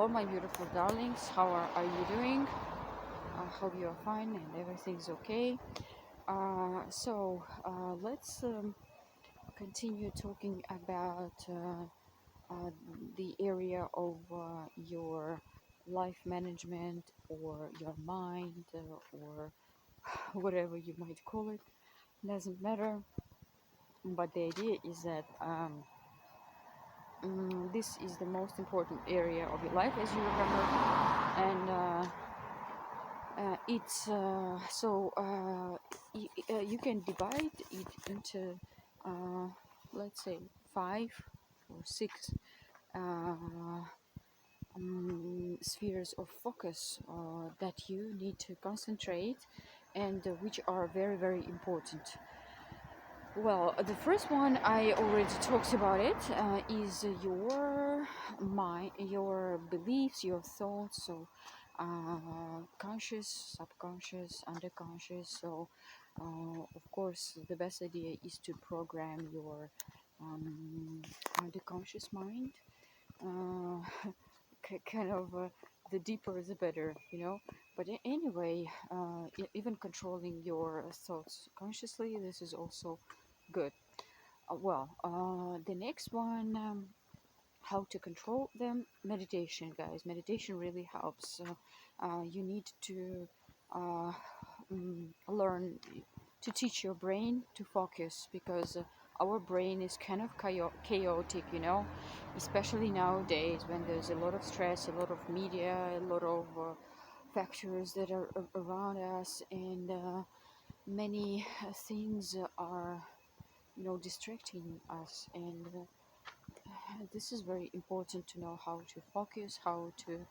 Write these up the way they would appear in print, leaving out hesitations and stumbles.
Hello, my beautiful darlings. How are you doing? I hope you are fine and everything's okay. Let's continue talking about the area of your life management or your mind or whatever you might call it. Doesn't matter. But the idea is that this is the most important area of your life, as you remember, and it's you can divide it into let's say 5 or 6 uh, spheres of focus that you need to concentrate and which are very, very important. Well, the first one I already talked about it is your mind, your beliefs, your thoughts. So, conscious, subconscious, underconscious. So, of course, the best idea is to program your underconscious mind. Uh, kind of the deeper the better, you know. But anyway, even controlling your thoughts consciously, this is also good. The next one, how to control them. Meditation, guys. Meditation really helps. You need to learn to teach your brain to focus, because our brain is kind of chaotic, you know, especially nowadays when there's a lot of stress, a lot of media, a lot of factors that are around us, and many things are, you know, distracting us. And this is very important to know how to focus, how to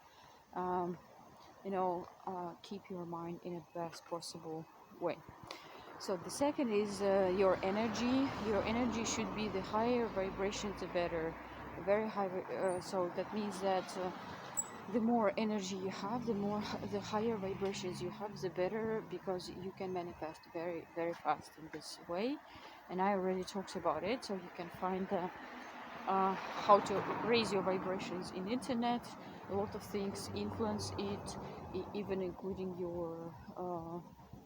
keep your mind in a best possible way. So the second is your energy. Your energy should be the higher vibrations, the better. Very high. So that means that the more energy you have, the higher vibrations you have, the better, because you can manifest very, very fast in this way. And I already talked about it, so you can find how to raise your vibrations in internet. A lot of things influence it, even including your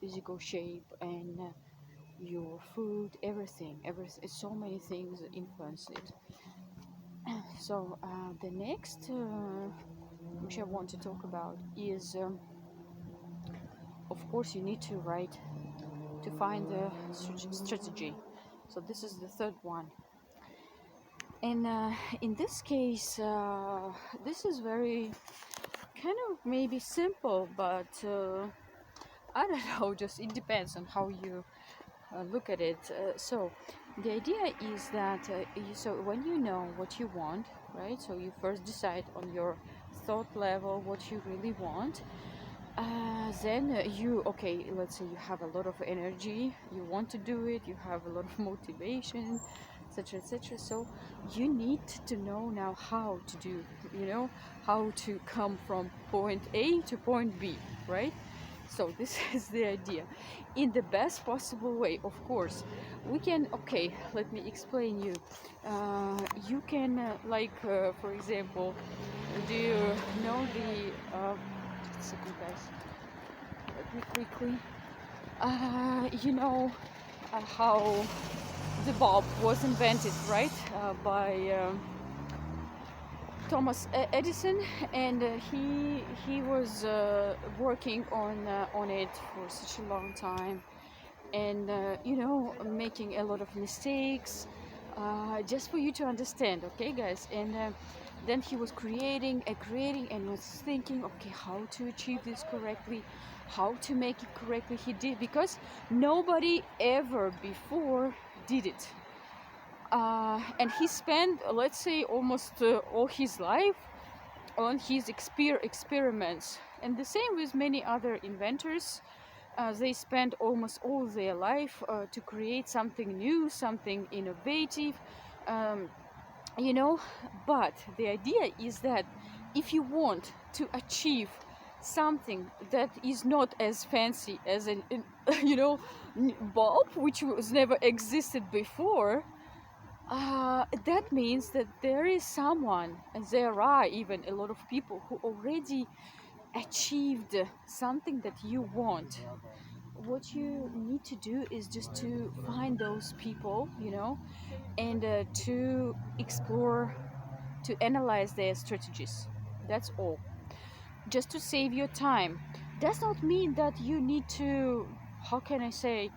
physical shape and your food, everything. So many things influence it. So the next which I want to talk about is of course you need to write to find the strategy. So this is the third one. And in this case, this is very kind of maybe simple, but I don't know, just it depends on how you look at it. So the idea is that so when you know what you want, right? So you first decide on your thought level what you really want. Then let's say you have a lot of energy, you want to do it, you have a lot of motivation, etc., etc. So you need to know now how to do, you know, how to come from point A to point B, right? So this is the idea, in the best possible way. Of course, we can. Okay, let me explain you. You can for example, do you know the? Second, guys. Let me quickly. You know how the bulb was invented, right? By Thomas Edison, and he was working on it for such a long time, and making a lot of mistakes, just for you to understand, okay, guys. And then he was creating and was thinking, okay, how to achieve this correctly, how to make it correctly. He did, because nobody ever before did it. And he spent, let's say, almost all his life on his experiments. And the same with many other inventors. They spend almost all their life to create something new, something innovative, um, you know. But the idea is that if you want to achieve something that is not as fancy as bulb, which was never existed before, That means that there is someone, and there are even a lot of people who already achieved something that you want. What you need to do is just to find those people, and to explore, to analyze their strategies. That's all. Just to save your time. Does not mean that you need to, how can I say,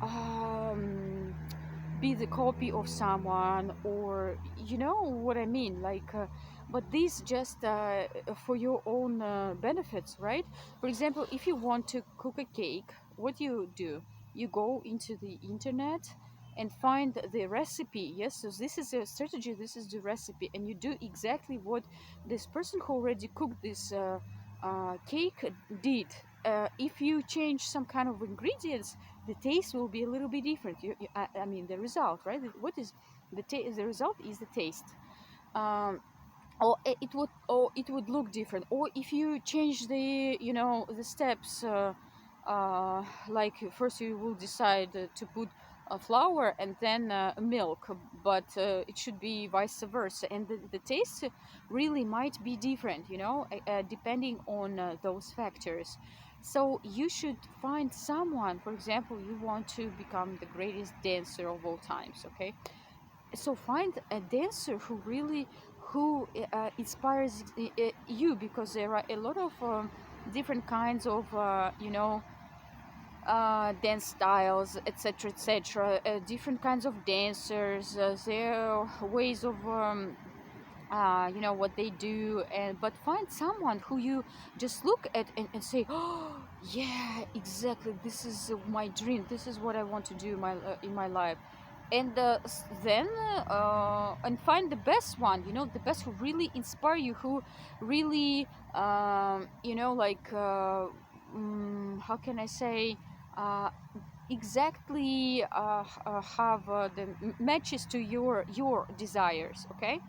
um, be the copy of someone, or you know what I mean, like. But this just for your own benefits, right? For example, if you want to cook a cake, what you do? You go into the internet and find the recipe. Yes, so this is a strategy. This is the recipe, and you do exactly what this person who already cooked this cake did. If you change some kind of ingredients, the taste will be a little bit different. I mean, the result, right? What is the result is the taste. Um, or it would look different. Or if you change the steps, like first you will decide to put flour and then milk, but it should be vice versa, and the taste really might be different, depending on those factors. So you should find someone. For example, you want to become the greatest dancer of all times, okay? So find a dancer who inspires you, because there are a lot of different kinds of dance styles, etc., etc., different kinds of dancers, their ways of what they do. And but find someone who you just look at and say, oh yeah, exactly, this is my dream, this is what I want to do in my life. And then and find the best one, the best who really inspire you, who really like how can I say, uh, exactly have the matches to your desires, okay?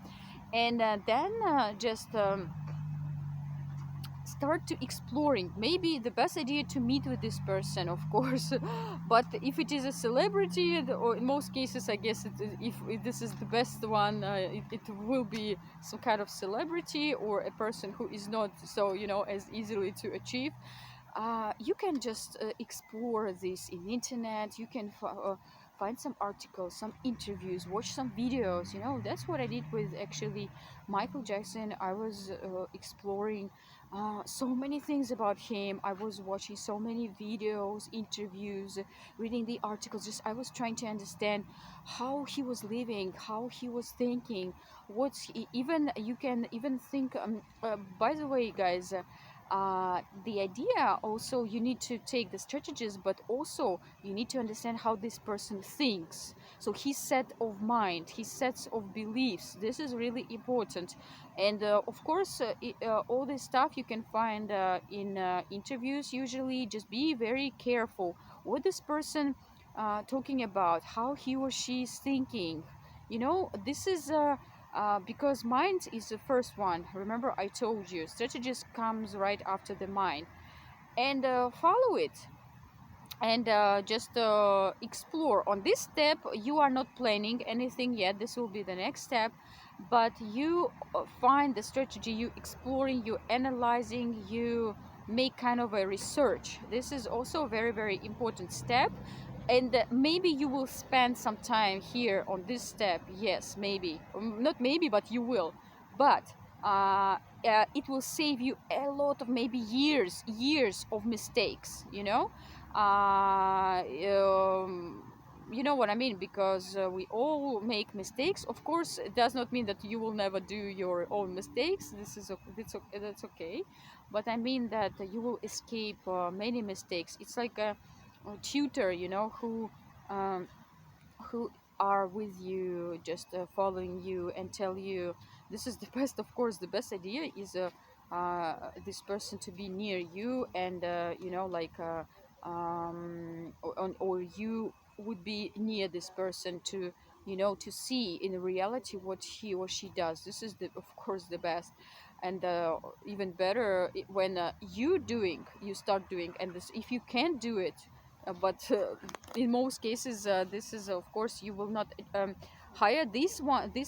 And then just start to exploring. Maybe the best idea to meet with this person, of course. But if it is a celebrity, or in most cases, I guess if this is the best one, it will be some kind of celebrity, or a person who is not so as easily to achieve. You can just explore this in internet. You can find some articles, some interviews, watch some videos. That's what I did with actually Michael Jackson. I was exploring so many things about him. I was watching so many videos, interviews, reading the articles. Just I was trying to understand how he was living, how he was thinking. Even you can even think. By the way, guys. The idea also, you need to take the strategies, but also you need to understand how this person thinks. So his set of mind, his sets of beliefs, this is really important. And of course, all this stuff you can find in interviews. Usually just be very careful what this person talking about, how he or she is thinking. This is because mind is the first one. Remember, I told you strategist comes right after the mind. And follow it, and just explore. On this step, you are not planning anything yet. This will be the next step. But you find the strategy, you exploring, you analyzing, you make kind of a research. This is also a very, very important step. And maybe you will spend some time here on this step. Yes, maybe. Not maybe, but you will. But it will save you a lot of, maybe years of mistakes, you know what I mean, because we all make mistakes. Of course, it does not mean that you will never do your own mistakes. That's okay. But I mean that you will escape many mistakes. It's like a tutor, um, who are with you, just following you and tell you this is the best. Of course, the best idea is this person to be near you, and or you would be near this person to to see in reality what he or she does. This is of course the best. And even better when you start doing, and this, if you can't do it, but in most cases this is, of course, you will not hire this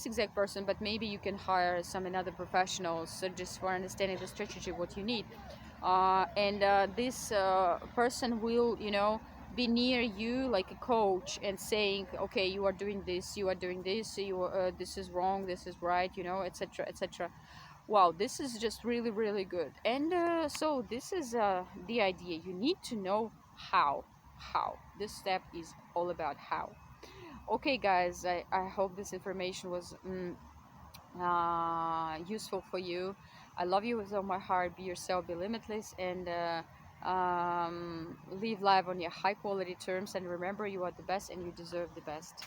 exact person, but maybe you can hire some another professionals, so just for understanding the strategy what you need. And this person will, you know, be near you like a coach and saying, okay, you are doing this, you are doing this, this is wrong, this is right, you know, etc., etc. Wow, this is just really, really good. And so this is the idea. You need to know how this step is all about. How. Okay guys, I hope this information was useful for you. I love you with all my heart. Be yourself, be limitless, and live life on your high quality terms. And remember, you are the best and you deserve the best.